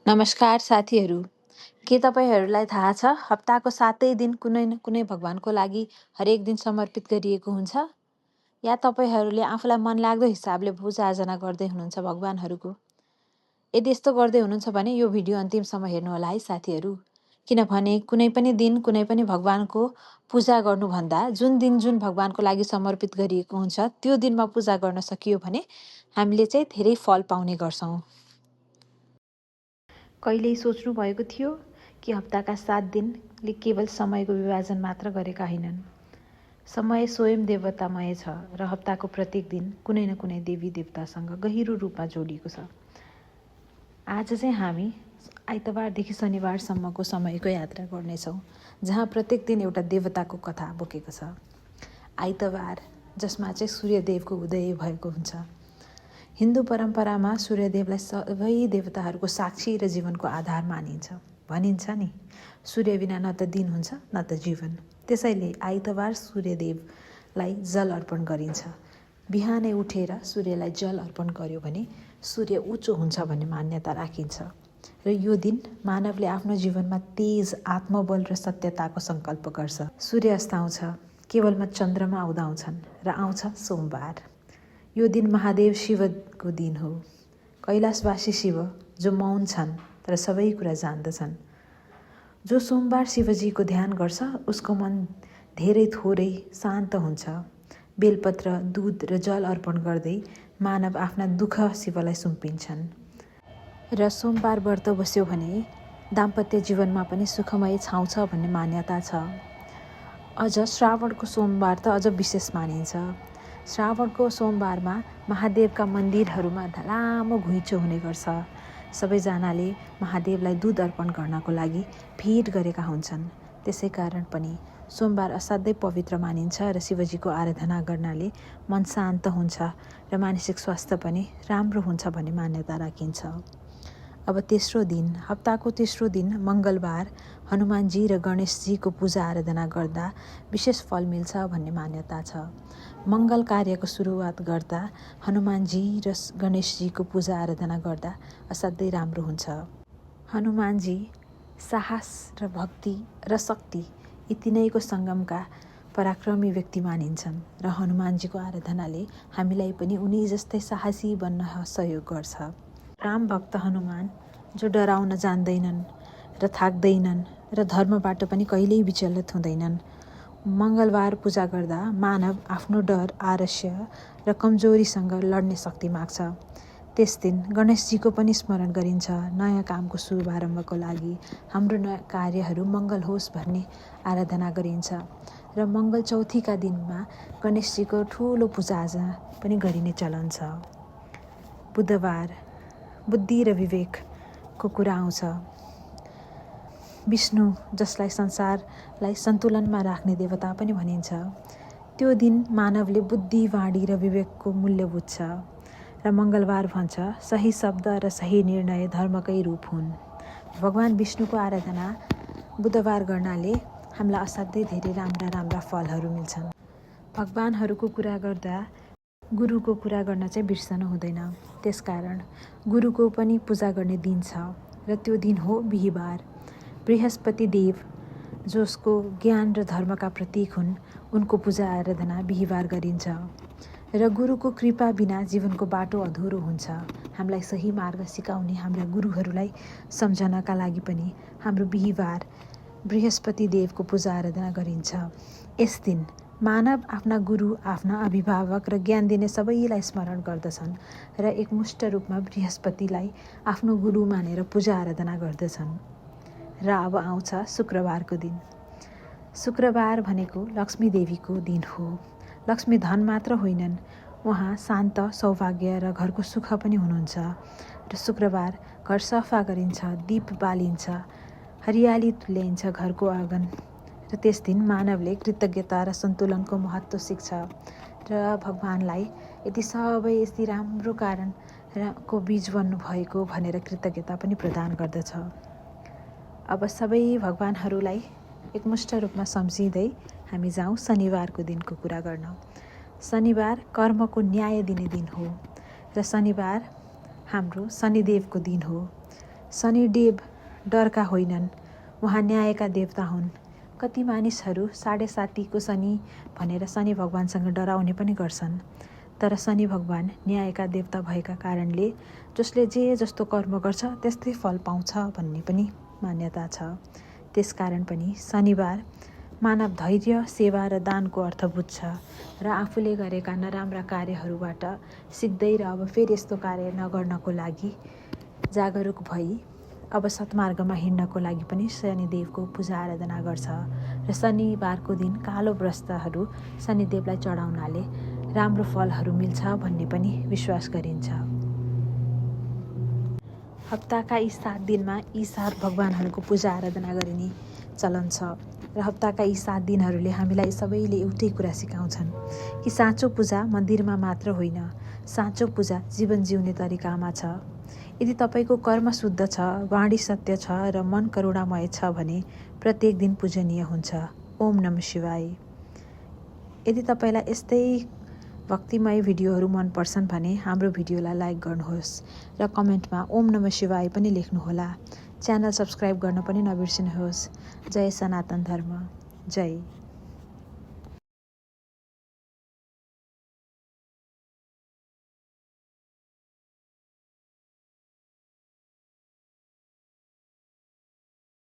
नमस्कार साथीहरू। के तपाईँहरूलाई थाहा छ हप्ताको 7 दिन कुनै न कुनै भगवानको लागि हरेक दिन समर्पित गरिएको हुन्छ? या तपाईँहरूले आफूलाई मनलाग्दो हिसाबले पूजा-आर्चना गर्दै हुनुहुन्छ भगवानहरूको? यदि यस्तो गर्दै हुनुहुन्छ भने यो भिडियो अन्तिमसम्म हेर्नुहोला है साथीहरू। किनभने कुनै पनि दिन कुनै पनि भगवानको पूजा गर्नुभन्दा जुन भगवानको लागि समर्पित गरिएको हुन्छ त्यो दिनमा पूजा गर्न सकियो भने हामीले चाहिँ धेरै फल पाउने गर्छौँ। कहिल्यै सोच्नु भएको थियो कि हप्ताका 7 दिनले केवल समयको विभाजन मात्र गरेका होइनन्। समय स्वयं देवतामय छ र हप्ताको प्रत्येक दिन कुनै न कुनै देवी देवतासँग गहिरो रूपमा जोडिएको छ। आज चाहिँ हामी आइतबारदेखि शनिबारसम्मको समयको यात्रा गर्नेछौँ, जहाँ प्रत्येक दिन एउटा देवताको कथा बोकेको छ। आइतबार जसमा चाहिँ सूर्यदेवको उदय भएको हुन्छ। हिन्दू परम्परामा सूर्यदेवलाई सबै देवताहरूको साक्षी र जीवनको आधार मानिन्छ। भनिन्छ नि, सूर्य बिना न त दिन हुन्छ न त जीवन। त्यसैले आइतबार सूर्यदेवलाई जल अर्पण गरिन्छ। बिहानै उठेर सूर्यलाई जल अर्पण गर्यो भने सूर्य उच्च हुन्छ भन्ने मान्यता राखिन्छ र यो दिन मानवले आफ्नो जीवनमा तेज आत्मबल र सत्यताको सङ्कल्प गर्छ। सूर्य अस्ताउँछ, केवलमा चन्द्रमा उदाउँछन् र आउँछ सोमबार। यो दिन महादेव शिवको दिन हो। कैलाशवासी शिव जो मौन छन् तर सबै कुरा जान्दछन्। जो सोमबार शिवजीको ध्यान गर्छ उसको मन धेरै थोरै शान्त हुन्छ। बेलपत्र, दूध र जल अर्पण गर्दै मानव आफ्ना दुःख शिवलाई सुम्पिन्छन्। र सोमबार व्रत बस्यो भने दाम्पत्य जीवनमा पनि सुखमय छाउँछ भन्ने मान्यता छ। अझ श्रावणको सोमबार त अझ विशेष मानिन्छ। श्रावणको सोमबारमा महादेवका मन्दिरहरूमा लामो घुइँचो हुने गर्छ। सबैजनाले महादेवलाई दूध अर्पण गर्नको लागि भिड गरेका हुन्छन्। त्यसै कारण पनि सोमबार असाध्यै पवित्र मानिन्छ र शिवजीको आराधना गर्नाले मन शान्त हुन्छ र मानसिक स्वास्थ्य पनि राम्रो हुन्छ भन्ने मान्यता राखिन्छ। अब तेस्रो दिन, हप्ताको तेस्रो दिन मङ्गलबार हनुमानजी र गणेशजीको पूजा आराधना गर्दा विशेष फल मिल्छ भन्ने मान्यता छ। मङ्गल कार्यको सुरुवात गर्दा हनुमानजी र गणेशजीको पूजा आराधना गर्दा असाध्यै राम्रो हुन्छ। हनुमानजी साहस र भक्ति र शक्ति यी तिनैको सङ्गमका पराक्रमी व्यक्ति मानिन्छन् र हनुमानजीको आराधनाले हामीलाई पनि उनी जस्तै साहसी बन्न सहयोग गर्छ। राम भक्त हनुमान जो डराउन जान्दैनन् र थाक्दैनन् र धर्मबाट पनि कहिल्यै विचलित हुँदैनन्। मङ्गलबार पूजा गर्दा मानव आफ्नो डर, आलस्य र कमजोरीसँग लड्ने शक्ति माग्छ। त्यस दिन गणेशजीको पनि स्मरण गरिन्छ। नयाँ कामको शुभारम्भको लागि हाम्रो नयाँ कार्यहरू मङ्गल होस् भन्ने आराधना गरिन्छ र मङ्गल चौथीका दिनमा गणेशजीको ठुलो पूजाआजा पनि गरिने चलन छ। बुधबार बुद्धि र विवेकको कुरा आउँछ। विष्णु जसलाई संसारलाई सन्तुलनमा राख्ने देवता पनि भनिन्छ, त्यो दिन मानवले बुद्धि, वाणी र विवेकको मूल्य बुझ्छ र मङ्गलबार भन्छ सही शब्द र सही निर्णय धर्मकै रूप हुन्। भगवान विष्णुको आराधना बुधबार गर्नाले हामीलाई असाध्यै धेरै राम्रा फलहरू मिल्छन्। भगवानहरूको कुरा गर्दा गुरुको कुरा गर्न चाहिँ बिर्सनु हुँदैन। त्यसकारण गुरुको पनि पूजा गर्ने दिन छ र त्यो दिन हो बिहीबार। बृहस्पति देव जसको ज्ञान र धर्मका प्रतीक हुन्, उनको पूजा आराधना बिहीबार गरिन्छ र गुरुको कृपा बिना जीवनको बाटो अधुरो हुन्छ। हामीलाई सही मार्ग सिकाउने हाम्रा गुरुहरूलाई सम्झनका लागि पनि हाम्रो बिहीबार बृहस्पति देवको पूजा आराधना गरिन्छ। यस दिन मानव आफ्ना गुरु, आफ्ना अभिभावक र ज्ञान दिने सबैलाई स्मरण गर्दछन् र एकमुष्ट रूपमा बृहस्पतिलाई आफ्नो गुरु मानेर पूजा आराधना गर्दछन्। र अब आउँछ शुक्रबारको दिन। शुक्रबार भनेको लक्ष्मी देवीको दिन हो। लक्ष्मी धन मात्र होइनन्, उहाँ शान्त, सौभाग्य र घरको सुख पनि हुनुहुन्छ। र शुक्रबार घर सफा गरिन्छ, दीप बालिन्छ, हरियाली ल्याइन्छ घरको आँगन र त्यस दिन मानवले कृतज्ञता र सन्तुलनको महत्त्व सिक्छ र भगवानलाई यति राम्रो कारणको बीज बन्नुभएको भनेर कृतज्ञता पनि प्रदान गर्दछ। अब सबै भगवानहरूलाई एकमुष्ट रूपमा सम्झिँदै हामी जाउँ शनिबारको दिनको कुरा गर्न। शनिबार कर्मको न्याय दिने दिन हो र शनिबार हाम्रो शनिदेवको दिन हो। शनिदेव डरका होइनन्, उहाँ न्यायका देवता हुन्। कति मानिसहरू 7.5 शनि भनेर शनि भगवानसँग डराउने पनि गर्छन्। तर शनि भगवान न्यायका देवता भएका कारणले जसले जे जस्तो कर्म गर्छ त्यस्तै फल पाउँछ भन्ने पनि मान्यता छ। त्यसकारण पनि शनिबार मानव धैर्य, सेवा र दानको अर्थ बुझ्छ र आफूले गरेका नराम्रा कार्यहरूबाट सिक्दै र अब फेरि यस्तो कार्य नगर्नको लागि जागरुक भई अब सत्मार्गमा हिँड्नको लागि पनि शनिदेवको पूजा आराधना गर्छ र शनिबारको दिन कालो वस्त्रहरू शनिदेवलाई चढाउनाले राम्रो फलहरू मिल्छ भन्ने पनि विश्वास गरिन्छ। हप्ताका यी 7 दिनमा यी 7 भगवानहरूको पूजा आराधना गरिने चलन छ र हप्ताका यी 7 दिनहरूले हामीलाई सबैले एउटै कुरा सिकाउँछन् कि साँचो पूजा मन्दिरमा मात्र होइन, साँचो पूजा जीवन जिउने तरिकामा छ। यदि तपाईँको कर्म शुद्ध छ, वाणी सत्य छ र मन करुणामय छ भने प्रत्येक दिन पूजनीय हुन्छ। ओम नमः शिवाय। यदि तपाईँलाई यस्तै भक्तिमय भिडियोहरू मन पर्छन् भने हाम्रो भिडियोलाई लाइक गर्नुहोस् र कमेन्टमा ओम नमः शिवाय पनि लेख्नुहोला। च्यानल सब्स्क्राइब गर्न पनि नबिर्सिनुहोस्। जय सनातन धर्म। जय।